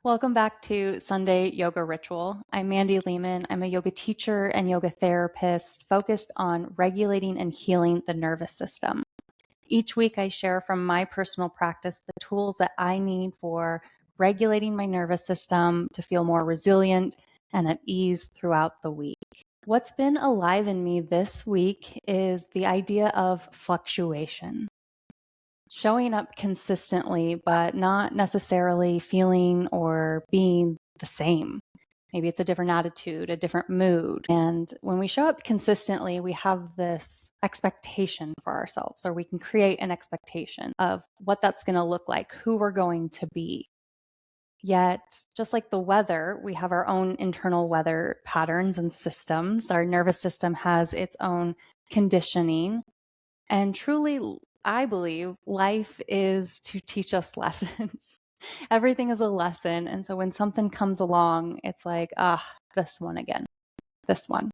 Welcome back to Sunday Yoga Ritual. I'm Mandy Lehman. I'm a yoga teacher and yoga therapist focused on regulating and healing the nervous system. Each week, I share from my personal practice the tools that I need for regulating my nervous system to feel more resilient and at ease throughout the week. What's been alive in me this week is the idea of fluctuation. Showing up consistently, but not necessarily feeling or being the same. Maybe it's a different attitude, a different mood. And when we show up consistently, we have this expectation for ourselves, or we can create an expectation of what that's going to look like, who we're going to be. Yet, just like the weather, we have our own internal weather patterns and systems. Our nervous system has its own conditioning. And truly, I believe life is to teach us lessons. Everything is a lesson. And so when something comes along, it's like, this one again, this one.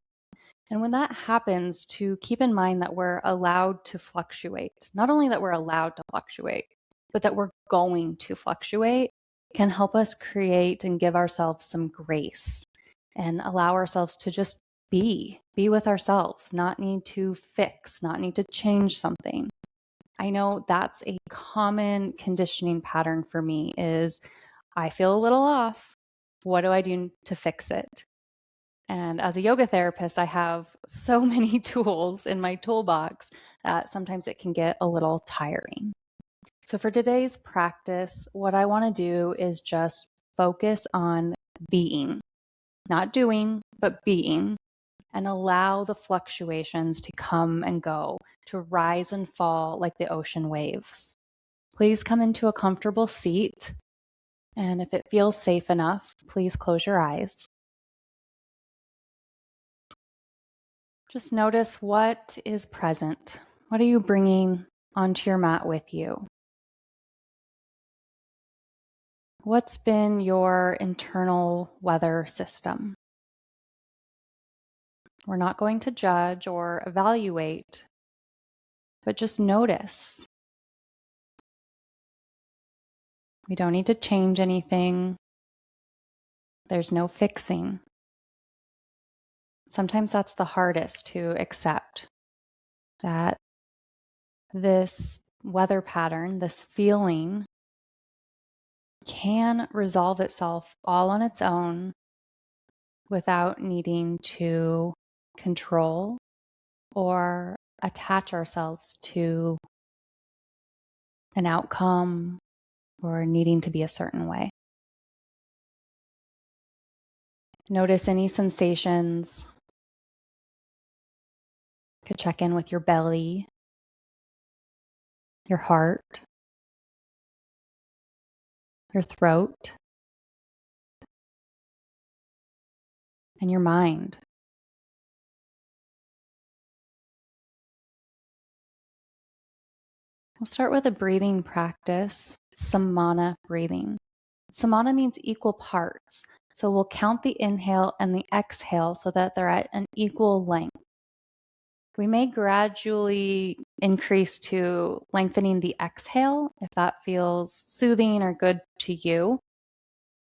And when that happens, to keep in mind that we're allowed to fluctuate, not only that we're allowed to fluctuate, but that we're going to fluctuate can help us create and give ourselves some grace and allow ourselves to just be with ourselves, not need to fix, not need to change something. I know that's a common conditioning pattern for me is I feel a little off. What do I do to fix it? And as a yoga therapist, I have so many tools in my toolbox that sometimes it can get a little tiring. So for today's practice, what I want to do is just focus on being, not doing, but being, and allow the fluctuations to come and go, to rise and fall like the ocean waves. Please come into a comfortable seat. And if it feels safe enough, please close your eyes. Just notice what is present. What are you bringing onto your mat with you? What's been your internal weather system? We're not going to judge or evaluate, but just notice. We don't need to change anything. There's no fixing. Sometimes that's the hardest to accept, that this weather pattern, this feeling, can resolve itself all on its own without needing to control or attach ourselves to an outcome or needing to be a certain way. Notice any sensations. You could check in with your belly, your heart, your throat, and your mind. We'll start with a breathing practice, Samana breathing. Samana means equal parts. So we'll count the inhale and the exhale so that they're at an equal length. We may gradually increase to lengthening the exhale if that feels soothing or good to you.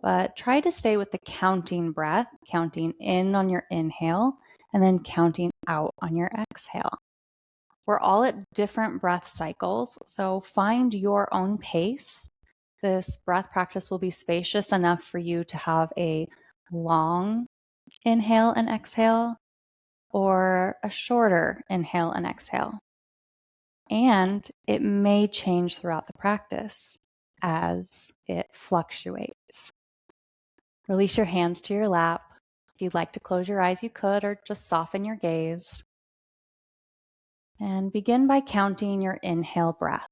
But try to stay with the counting breath, counting in on your inhale and then counting out on your exhale. We're all at different breath cycles, so find your own pace. This breath practice will be spacious enough for you to have a long inhale and exhale or a shorter inhale and exhale. And it may change throughout the practice as it fluctuates. Release your hands to your lap. If you'd like to close your eyes, you could, or just soften your gaze. And begin by counting your inhale breath.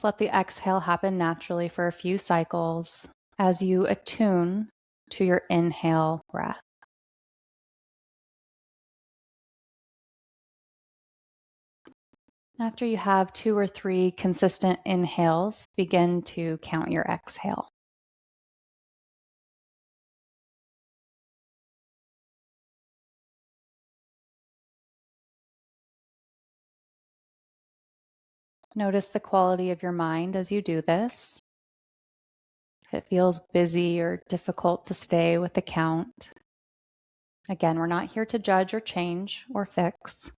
Let the exhale happen naturally for a few cycles as you attune to your inhale breath. After you have 2 or 3 consistent inhales, begin to count your exhale. Notice the quality of your mind as you do this. If it feels busy or difficult to stay with the count. Again, we're not here to judge or change or fix.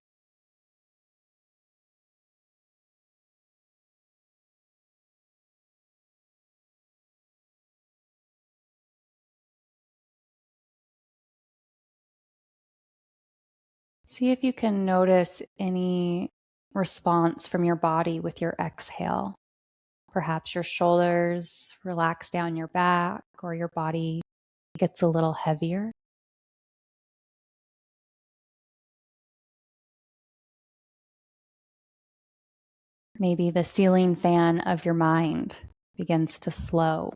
See if you can notice any response from your body with your exhale. Perhaps your shoulders relax down your back or your body gets a little heavier. Maybe the ceiling fan of your mind begins to slow.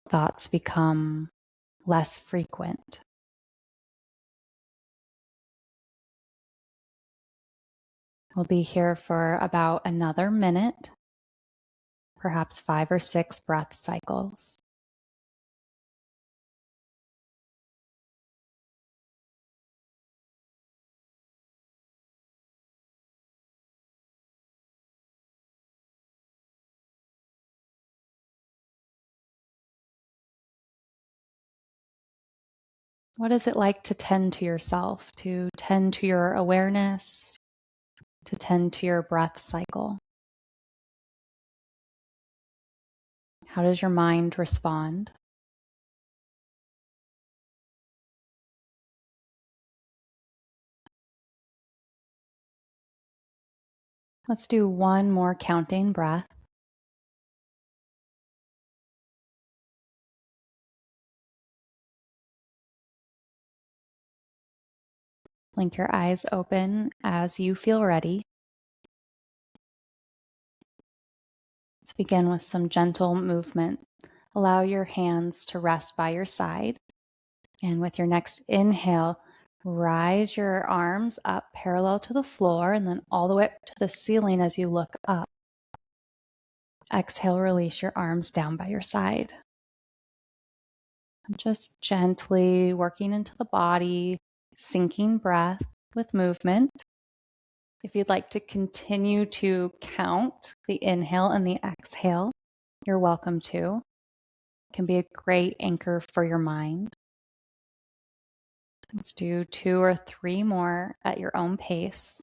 Thoughts become less frequent. We'll be here for about another minute, perhaps 5 or 6 breath cycles. What is it like to tend to yourself, to tend to your awareness, to tend to your breath cycle? How does your mind respond? Let's do one more counting breath. Blink your eyes open as you feel ready. Let's begin with some gentle movement. Allow your hands to rest by your side. And with your next inhale, rise your arms up parallel to the floor and then all the way up to the ceiling as you look up. Exhale, release your arms down by your side. Just gently working into the body, sinking breath with movement. If you'd like to continue to count the inhale and the exhale, you're welcome to. It can be a great anchor for your mind. Let's do 2 or 3 more at your own pace.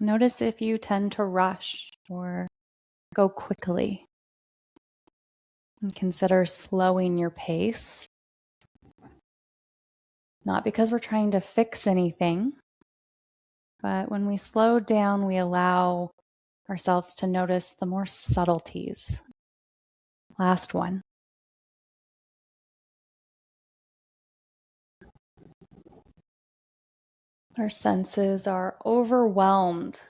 Notice if you tend to rush or go quickly. And consider slowing your pace. Not because we're trying to fix anything, but when we slow down, we allow ourselves to notice the more subtleties. Last one. Our senses are overwhelmed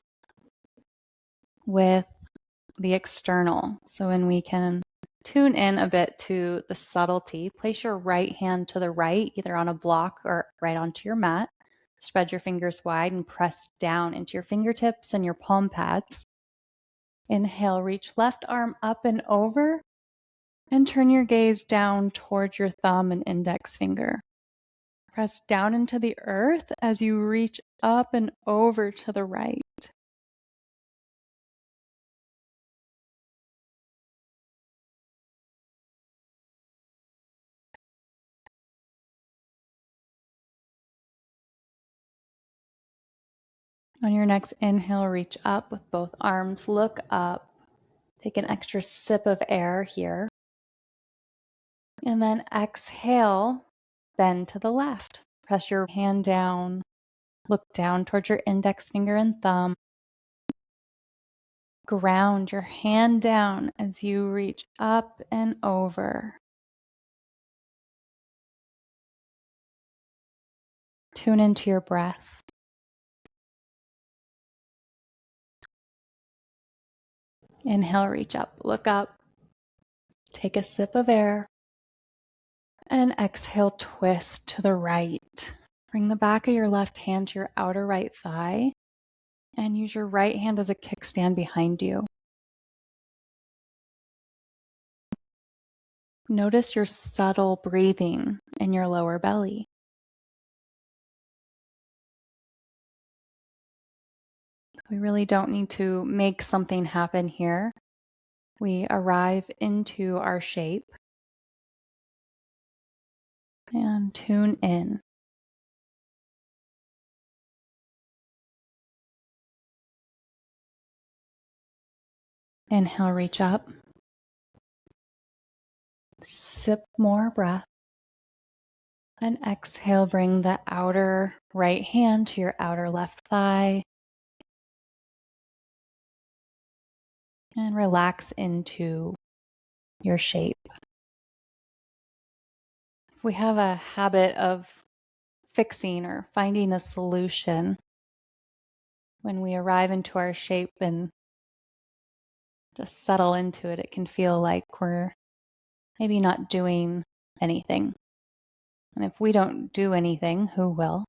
with the external. So when we can tune in a bit to the subtlety, place your right hand to the right, either on a block or right onto your mat. Spread your fingers wide and press down into your fingertips and your palm pads. Inhale, reach left arm up and over and turn your gaze down towards your thumb and index finger. Press down into the earth as you reach up and over to the right. On your next inhale, reach up with both arms, look up. Take an extra sip of air here. And then exhale, bend to the left. Press your hand down, look down towards your index finger and thumb. Ground your hand down as you reach up and over. Tune into your breath. Inhale, reach up, look up. Take a sip of air. And exhale, twist to the right. Bring the back of your left hand to your outer right thigh and use your right hand as a kickstand behind you. Notice your subtle breathing in your lower belly. We really don't need to make something happen here. We arrive into our shape and tune in. Inhale, reach up. Sip more breath. And exhale, bring the outer right hand to your outer left thigh. And relax into your shape. If we have a habit of fixing or finding a solution, when we arrive into our shape and just settle into it, it can feel like we're maybe not doing anything. And if we don't do anything, who will?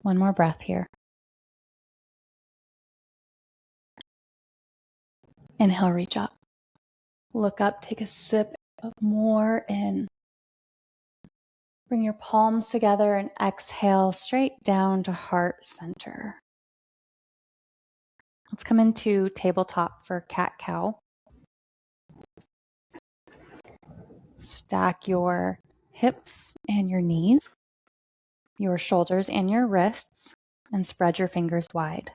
One more breath here. Inhale, reach up. Look up, take a sip of more in. Bring your palms together and exhale straight down to heart center. Let's come into tabletop for cat-cow. Stack your hips and your knees, your shoulders and your wrists, and spread your fingers wide.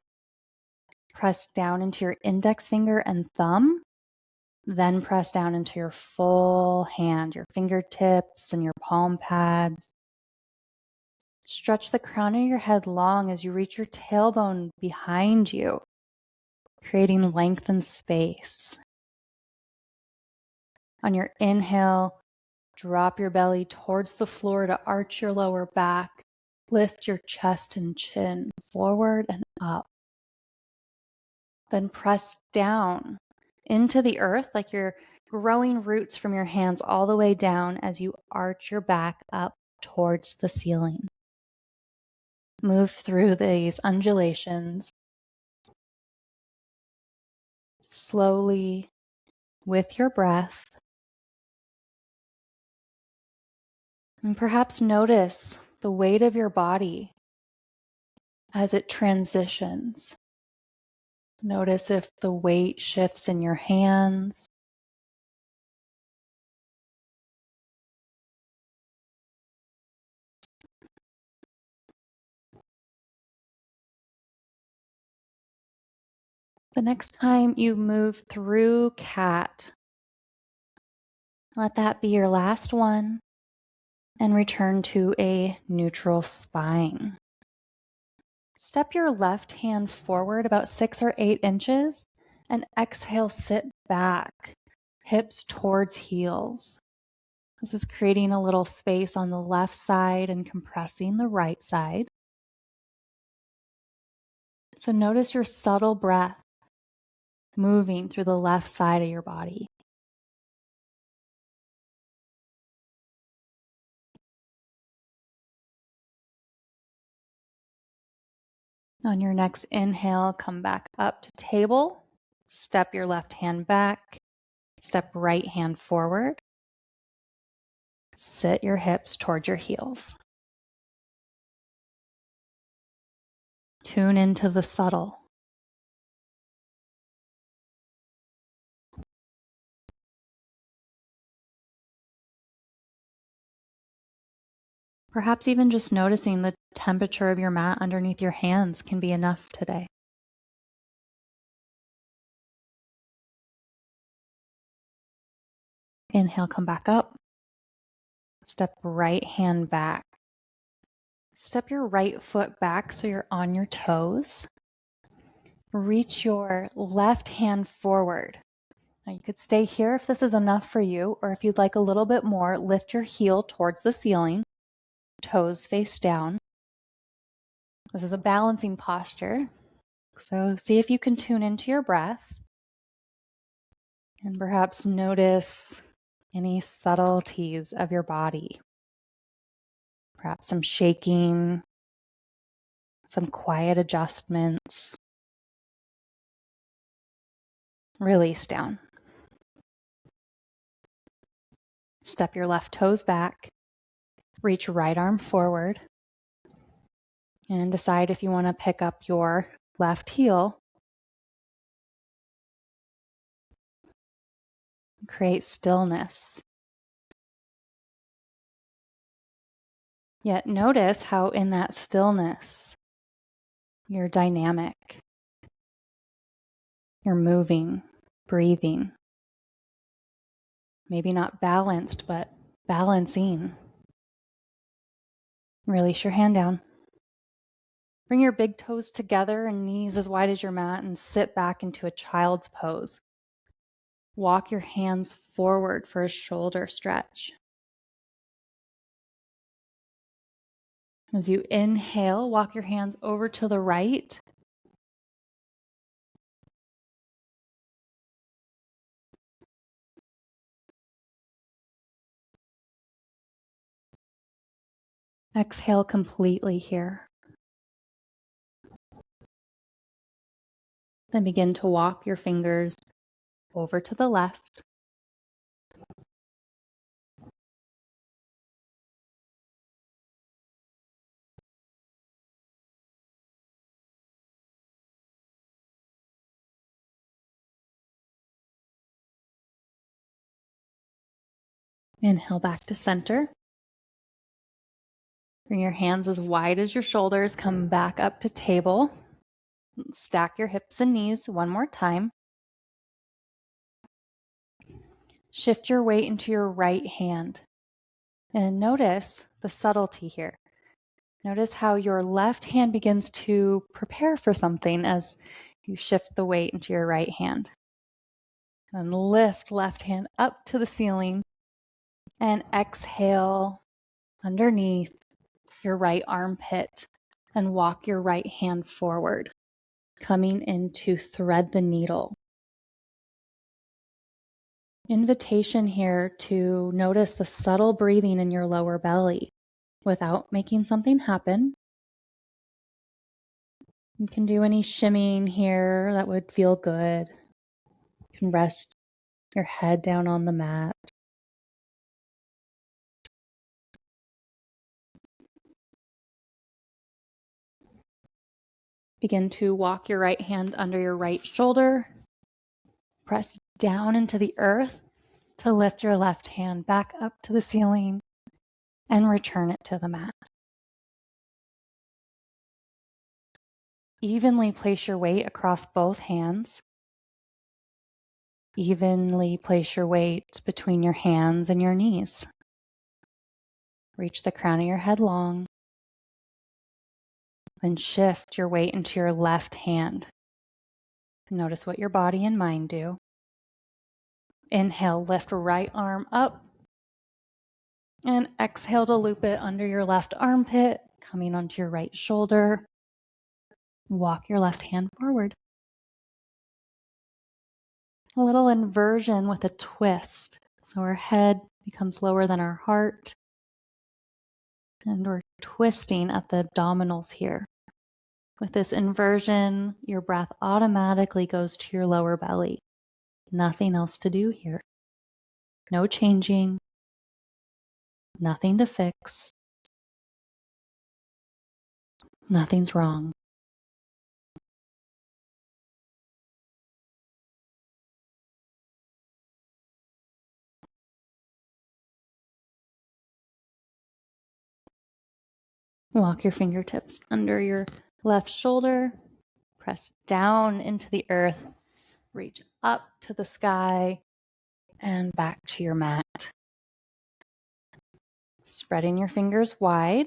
Press down into your index finger and thumb, then press down into your full hand, your fingertips and your palm pads. Stretch the crown of your head long as you reach your tailbone behind you, creating length and space. On your inhale, drop your belly towards the floor to arch your lower back. Lift your chest and chin forward and up. Then press down into the earth like you're growing roots from your hands all the way down as you arch your back up towards the ceiling. Move through these undulations slowly with your breath. And perhaps notice the weight of your body as it transitions. Notice if the weight shifts in your hands. The next time you move through cat, let that be your last one and return to a neutral spine. Step your left hand forward about 6 or 8 inches and exhale, sit back, hips towards heels. This is creating a little space on the left side and compressing the right side. So notice your subtle breath moving through the left side of your body. On your next inhale, come back up to table. Step your left hand back. Step right hand forward. Sit your hips towards your heels. Tune into the subtle. Perhaps even just noticing the temperature of your mat underneath your hands can be enough today. Inhale, come back up. Step right hand back. Step your right foot back so you're on your toes. Reach your left hand forward. Now you could stay here if this is enough for you, or if you'd like a little bit more, lift your heel towards the ceiling, toes face down. This is a balancing posture. So see if you can tune into your breath and perhaps notice any subtleties of your body. Perhaps some shaking, some quiet adjustments. Release down. Step your left toes back. Reach right arm forward. And decide if you want to pick up your left heel. Create stillness. Yet notice how in that stillness, you're dynamic. You're moving, breathing. Maybe not balanced, but balancing. Release your hand down. Bring your big toes together and knees as wide as your mat and sit back into a child's pose. Walk your hands forward for a shoulder stretch. As you inhale, walk your hands over to the right. Exhale completely here. Then begin to walk your fingers over to the left. Inhale back to center. Bring your hands as wide as your shoulders. Come back up to table. Stack your hips and knees one more time. Shift your weight into your right hand. And notice the subtlety here. Notice how your left hand begins to prepare for something as you shift the weight into your right hand. And lift left hand up to the ceiling. And exhale underneath your right armpit and walk your right hand forward, coming into thread the needle. Invitation here to notice the subtle breathing in your lower belly without making something happen. You can do any shimmying here that would feel good. You can rest your head down on the mat. Begin to walk your right hand under your right shoulder. Press down into the earth to lift your left hand back up to the ceiling and return it to the mat. Evenly place your weight across both hands. Evenly place your weight between your hands and your knees. Reach the crown of your head long. Then shift your weight into your left hand. Notice what your body and mind do. Inhale, lift right arm up. And exhale to loop it under your left armpit, coming onto your right shoulder. Walk your left hand forward. A little inversion with a twist. So our head becomes lower than our heart. And we're twisting at the abdominals here. With this inversion, your breath automatically goes to your lower belly. Nothing else to do here. No changing. Nothing to fix. Nothing's wrong. Walk your fingertips under your left shoulder. Press down into the earth. Reach up to the sky and back to your mat. Spreading your fingers wide.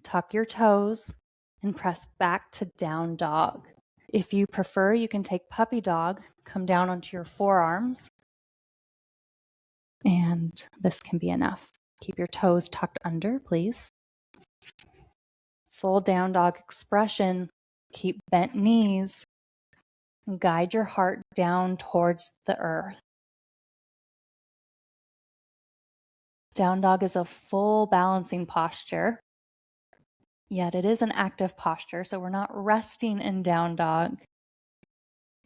Tuck your toes and press back to down dog. If you prefer, you can take puppy dog, come down onto your forearms, and this can be enough. Keep your toes tucked under, please. Full down dog expression. Keep bent knees. Guide your heart down towards the earth. Down dog is a full balancing posture, yet it is an active posture, so we're not resting in down dog.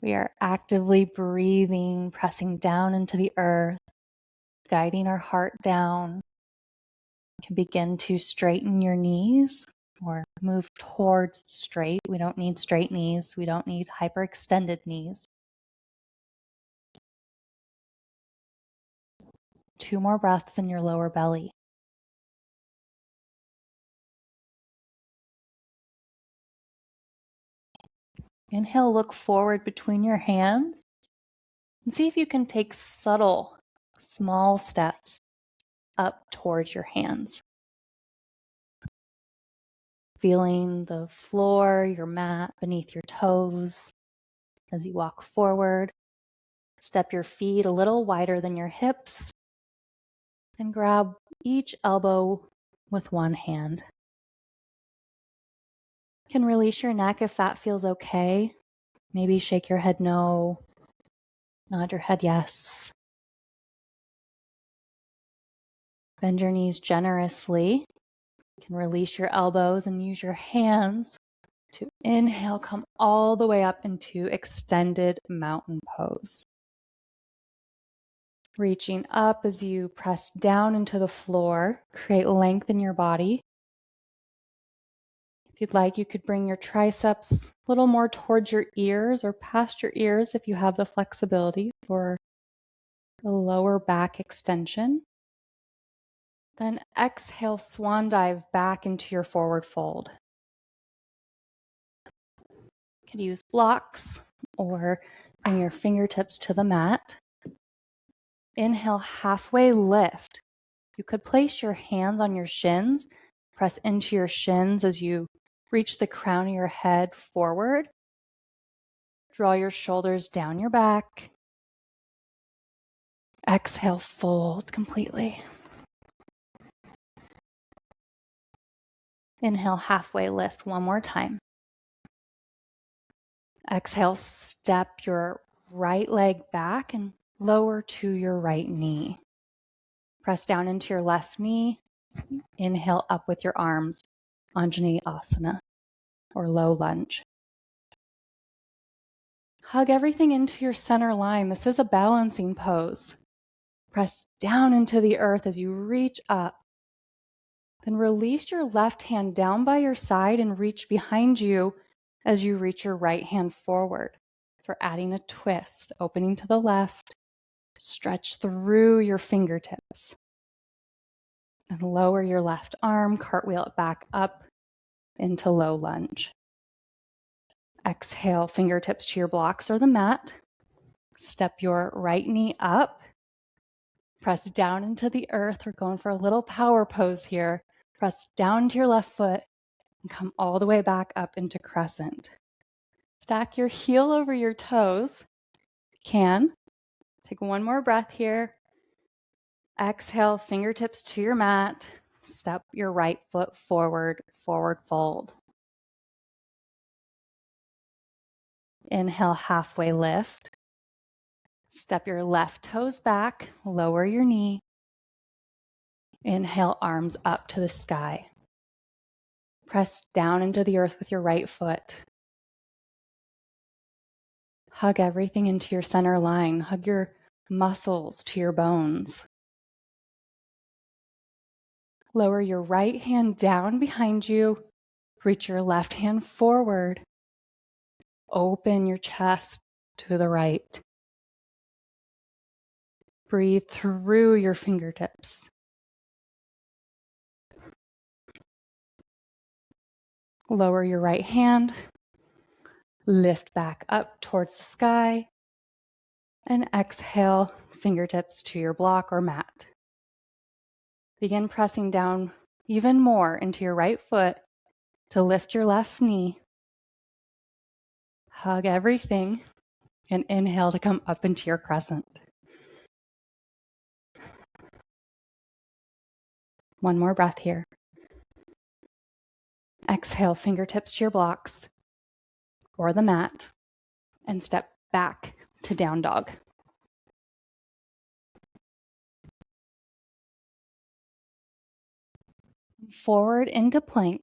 We are actively breathing, pressing down into the earth, guiding our heart down. You can begin to straighten your knees or move towards straight. We don't need straight knees. We don't need hyperextended knees. 2 more breaths in your lower belly. Inhale, look forward between your hands and see if you can take subtle, small steps up towards your hands. Feeling the floor, your mat beneath your toes as you walk forward. Step your feet a little wider than your hips and grab each elbow with one hand. You can release your neck if that feels okay. Maybe shake your head no, nod your head yes. Bend your knees generously. You can release your elbows and use your hands to inhale, come all the way up into extended mountain pose. Reaching up as you press down into the floor, create length in your body. If you'd like, you could bring your triceps a little more towards your ears or past your ears if you have the flexibility for the lower back extension. Then exhale, swan dive back into your forward fold. You could use blocks or bring your fingertips to the mat. Inhale, halfway lift. You could place your hands on your shins, press into your shins as you reach the crown of your head forward. Draw your shoulders down your back. Exhale, fold completely. Inhale, halfway lift one more time. Exhale, step your right leg back and lower to your right knee. Press down into your left knee. Inhale up with your arms, Anjali Asana or low lunge. Hug everything into your center line. This is a balancing pose. Press down into the earth as you reach up. Then release your left hand down by your side and reach behind you as you reach your right hand forward. So we're adding a twist, opening to the left, stretch through your fingertips. And lower your left arm, cartwheel it back up into low lunge. Exhale, fingertips to your blocks or the mat. Step your right knee up. Press down into the earth. We're going for a little power pose here. Press down to your left foot and come all the way back up into crescent. Stack your heel over your toes. Can. Take one more breath here. Exhale, fingertips to your mat. Step your right foot forward, forward fold. Inhale, halfway lift. Step your left toes back, lower your knee. Inhale, arms up to the sky. Press down into the earth with your right foot. Hug everything into your center line. Hug your muscles to your bones. Lower your right hand down behind you. Reach your left hand forward. Open your chest to the right. Breathe through your fingertips. Lower your right hand. Lift back up towards the sky. And exhale, fingertips to your block or mat. Begin pressing down even more into your right foot to lift your left knee. Hug everything and inhale to come up into your crescent. One more breath here. Exhale, fingertips to your blocks or the mat and step back to down dog. Forward into plank.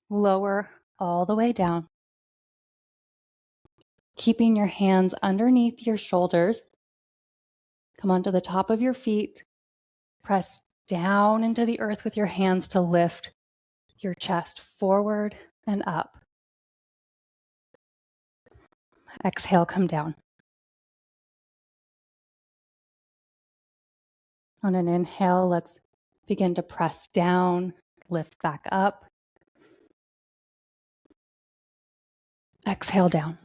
Lower all the way down. Keeping your hands underneath your shoulders. Come onto the top of your feet. Press down into the earth with your hands to lift your chest forward and up. Exhale, come down. On an inhale, let's begin to press down, lift back up. Exhale down.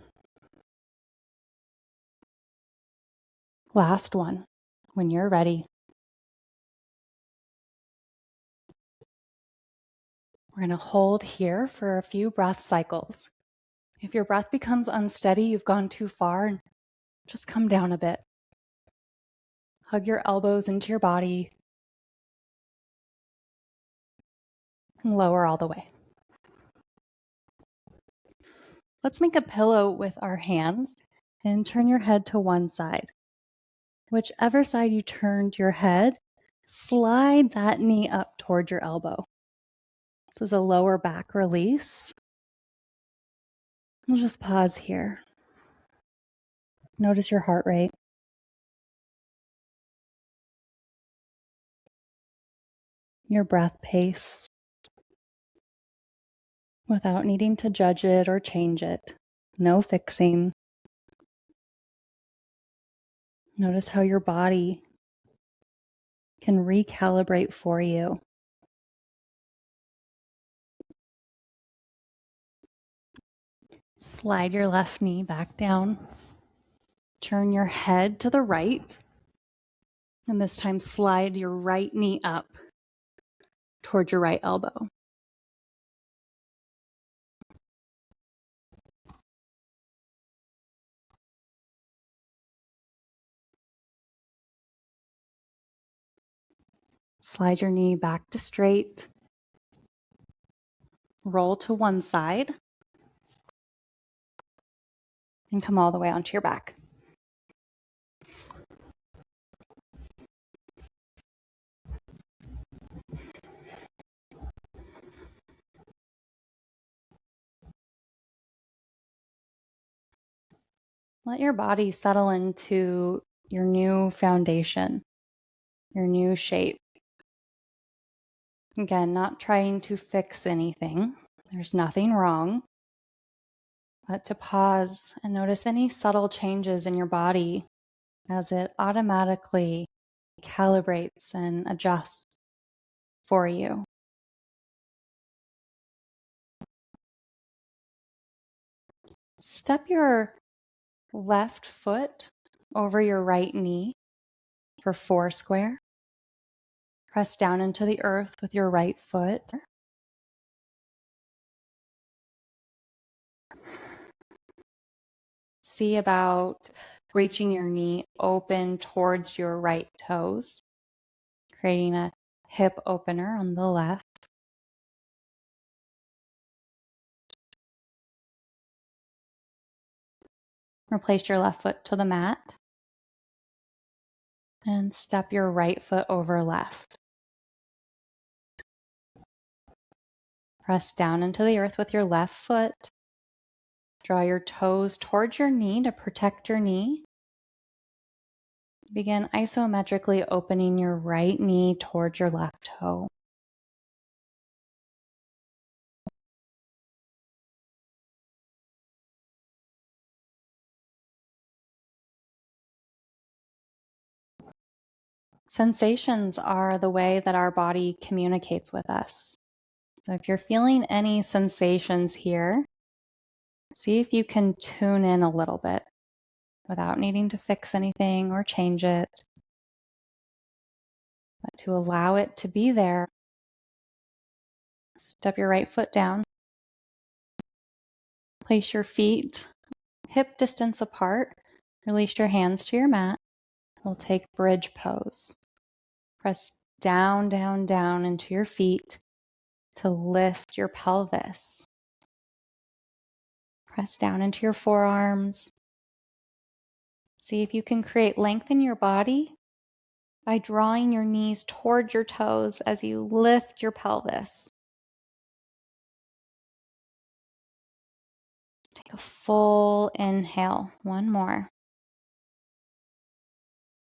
Last one. When you're ready, we're going to hold here for a few breath cycles. If your breath becomes unsteady, you've gone too far, just come down a bit. Hug your elbows into your body and lower all the way. Let's make a pillow with our hands and turn your head to one side. Whichever side you turned your head, slide that knee up toward your elbow. This is a lower back release. We'll just pause here. Notice your heart rate. Your breath pace without needing to judge it or change it. No fixing. Notice how your body can recalibrate for you. Slide your left knee back down. Turn your head to the right. And this time slide your right knee up toward your right elbow. Slide your knee back to straight. Roll to one side. And come all the way onto your back. Let your body settle into your new foundation, your new shape. Again, not trying to fix anything. There's nothing wrong. But to pause and notice any subtle changes in your body as it automatically calibrates and adjusts for you. Step your left foot over your right knee for 4 square. Press down into the earth with your right foot. See about reaching your knee open towards your right toes, creating a hip opener on the left. Replace your left foot to the mat and step your right foot over left. Press down into the earth with your left foot. Draw your toes towards your knee to protect your knee. Begin isometrically opening your right knee towards your left toe. Sensations are the way that our body communicates with us. So if you're feeling any sensations here, see if you can tune in a little bit without needing to fix anything or change it, but to allow it to be there. Step your right foot down. Place your feet hip distance apart. Release your hands to your mat. We'll take bridge pose. Press down, down, down into your feet to lift your pelvis. Press down into your forearms. See if you can create length in your body by drawing your knees toward your toes as you lift your pelvis. Take a full inhale. One more.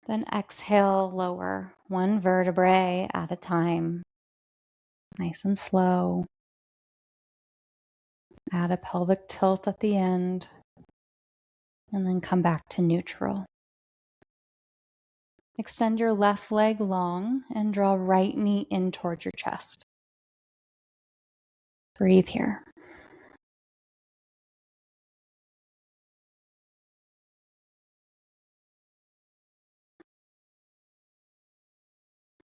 Then exhale, lower one vertebrae at a time. Nice and slow. Add a pelvic tilt at the end. And then come back to neutral. Extend your left leg long and draw right knee in towards your chest. Breathe here.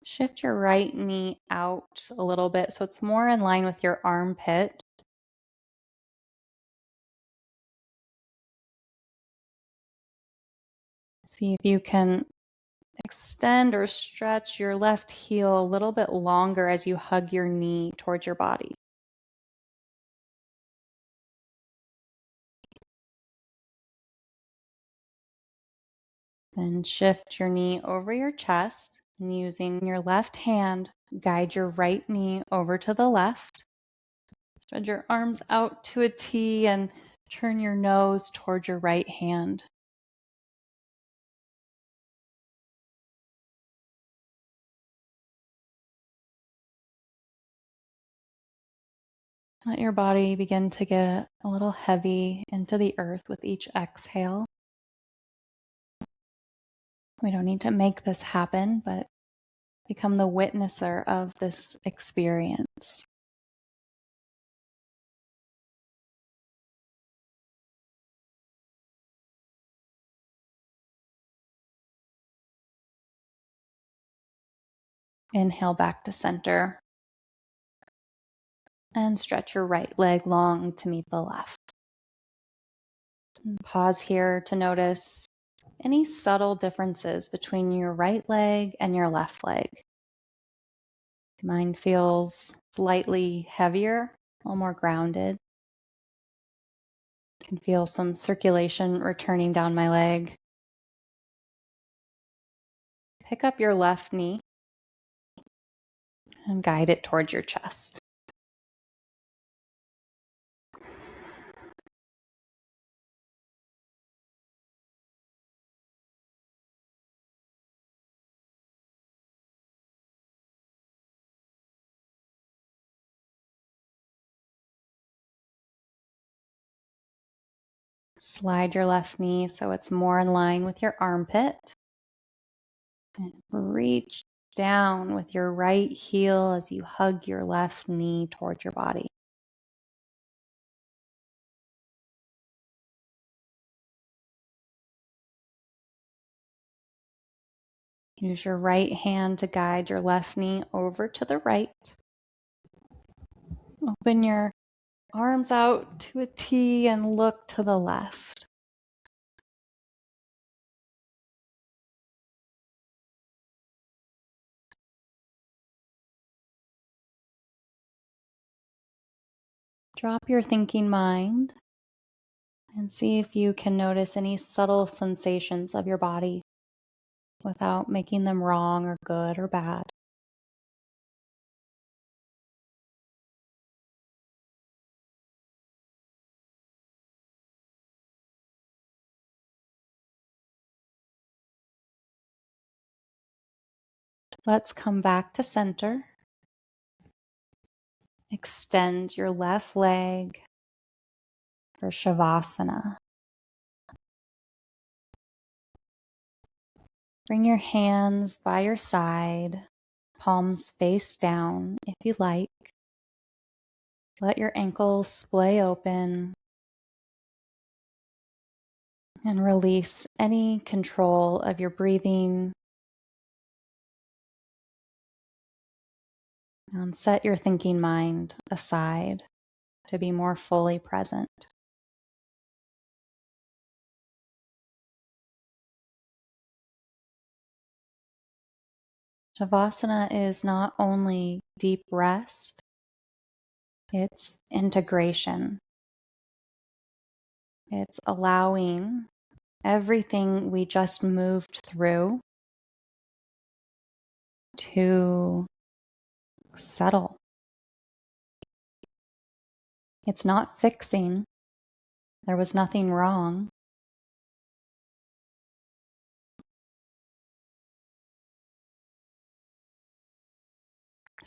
Shift your right knee out a little bit so it's more in line with your armpit. See if you can extend or stretch your left heel a little bit longer as you hug your knee towards your body. Then shift your knee over your chest and using your left hand, guide your right knee over to the left. Spread your arms out to a T and turn your nose toward your right hand. Let your body begin to get a little heavy into the earth with each exhale. We don't need to make this happen, but become the witnesser of this experience. Inhale back to center. And stretch your right leg long to meet the left. And pause here to notice any subtle differences between your right leg and your left leg. Mine feels slightly heavier, a little more grounded. I can feel some circulation returning down my leg. Pick up your left knee and guide it towards your chest. Slide your left knee so it's more in line with your armpit. And reach down with your right heel as you hug your left knee towards your body. Use your right hand to guide your left knee over to the right. Open your arms out to a T and look to the left. Drop your thinking mind and see if you can notice any subtle sensations of your body without making them wrong or good or bad. Let's come back to center. Extend your left leg for Shavasana. Bring your hands by your side, palms face down if you like. Let your ankles splay open and release any control of your breathing. And set your thinking mind aside to be more fully present. Shavasana is not only deep rest, it's integration. It's allowing everything we just moved through to settle. It's not fixing, There was nothing wrong.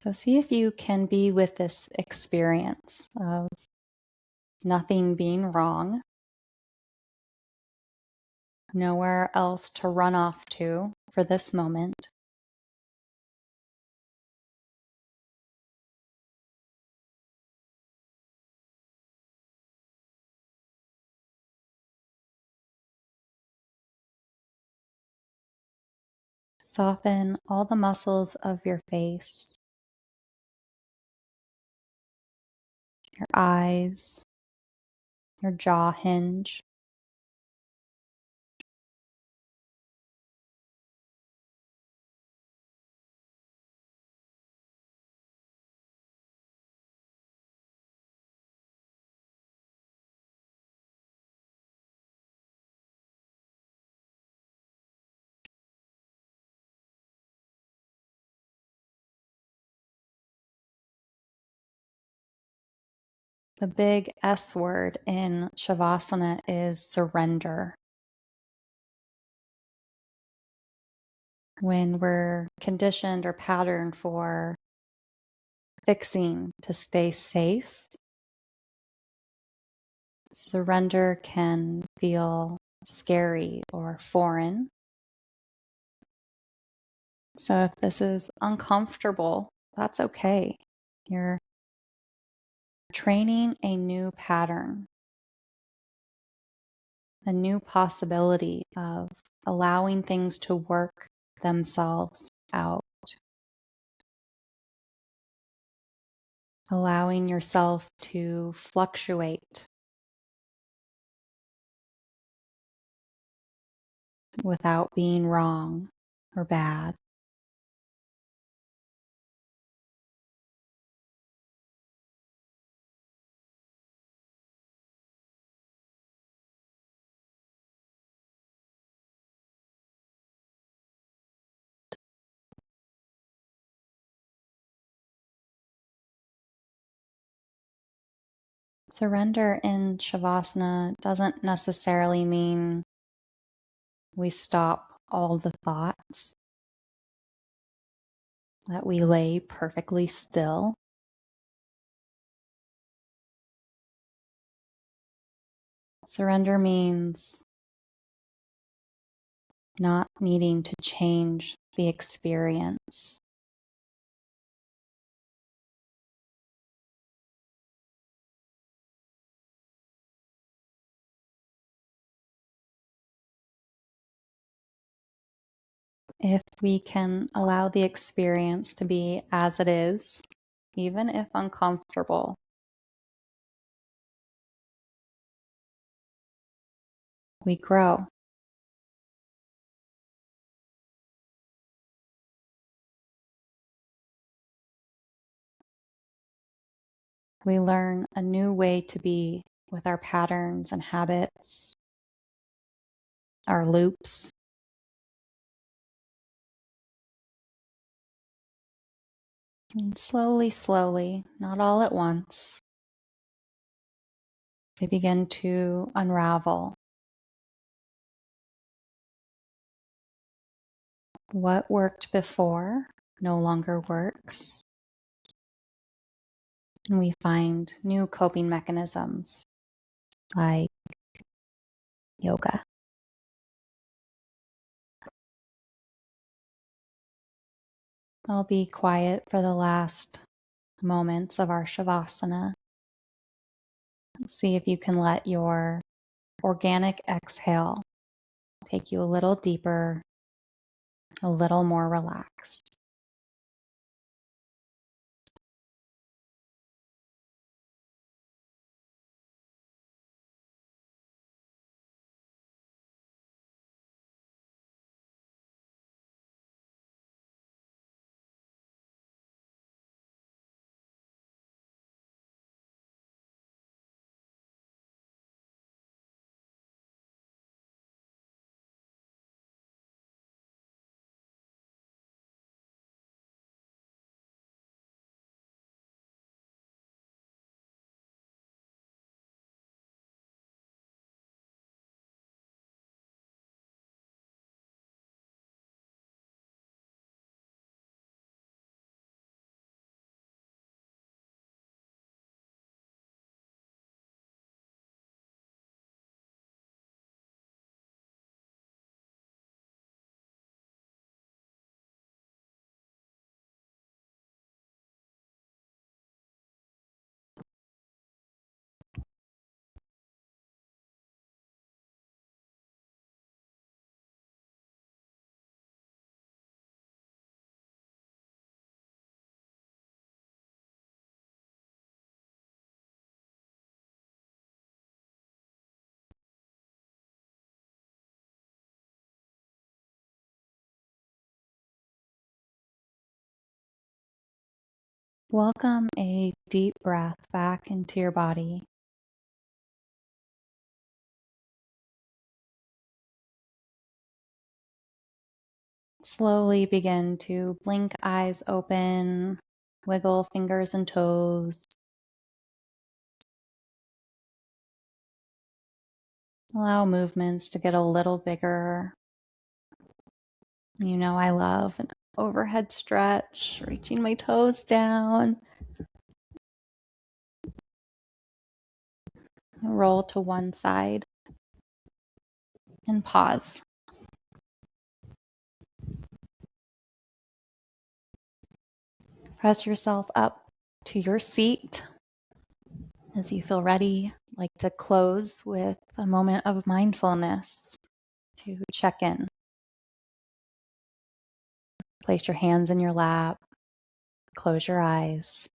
So see if you can be with this experience of nothing being wrong, nowhere else to run off to for this moment. Soften all the muscles of your face, your eyes, your jaw hinge. The big S word in Shavasana is surrender. When we're conditioned or patterned for fixing to stay safe, surrender can feel scary or foreign. So if this is uncomfortable, that's okay. You're training a new pattern, a new possibility of allowing things to work themselves out, allowing yourself to fluctuate without being wrong or bad. Surrender in Shavasana doesn't necessarily mean we stop all the thoughts, that we lay perfectly still. Surrender means not needing to change the experience. If we can allow the experience to be as it is, even if uncomfortable, we grow. We learn a new way to be with our patterns and habits, our loops. And slowly, slowly, not all at once, they begin to unravel. What worked before no longer works. And we find new coping mechanisms like yoga. I'll be quiet for the last moments of our Shavasana. See if you can let your organic exhale take you a little deeper, a little more relaxed. Welcome a deep breath back into your body. Slowly begin to blink eyes open, wiggle fingers and toes. Allow movements to get a little bigger. You know I love an overhead stretch, reaching my toes down. Roll to one side and pause. Press yourself up to your seat as you feel ready. I'd like to close with a moment of mindfulness to check in. Place your hands in your lap. Close your eyes.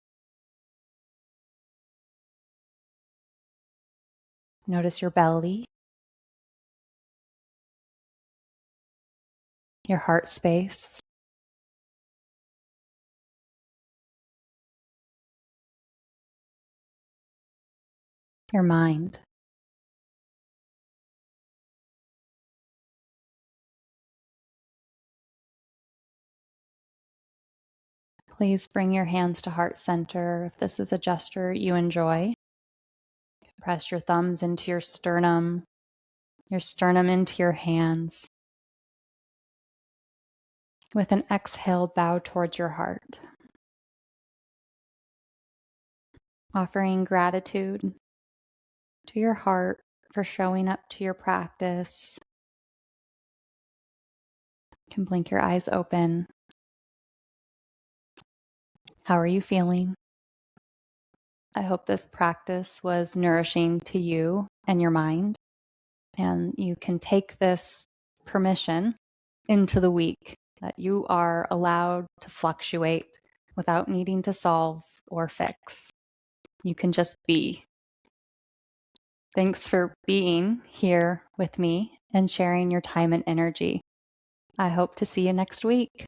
Notice your belly, your heart space, your mind. Please bring your hands to heart center if this is a gesture you enjoy. Press your thumbs into your sternum into your hands. With an exhale, bow towards your heart. Offering gratitude to your heart for showing up to your practice. You can blink your eyes open. How are you feeling? I hope this practice was nourishing to you and your mind, and you can take this permission into the week that you are allowed to fluctuate without needing to solve or fix. You can just be. Thanks for being here with me and sharing your time and energy. I hope to see you next week.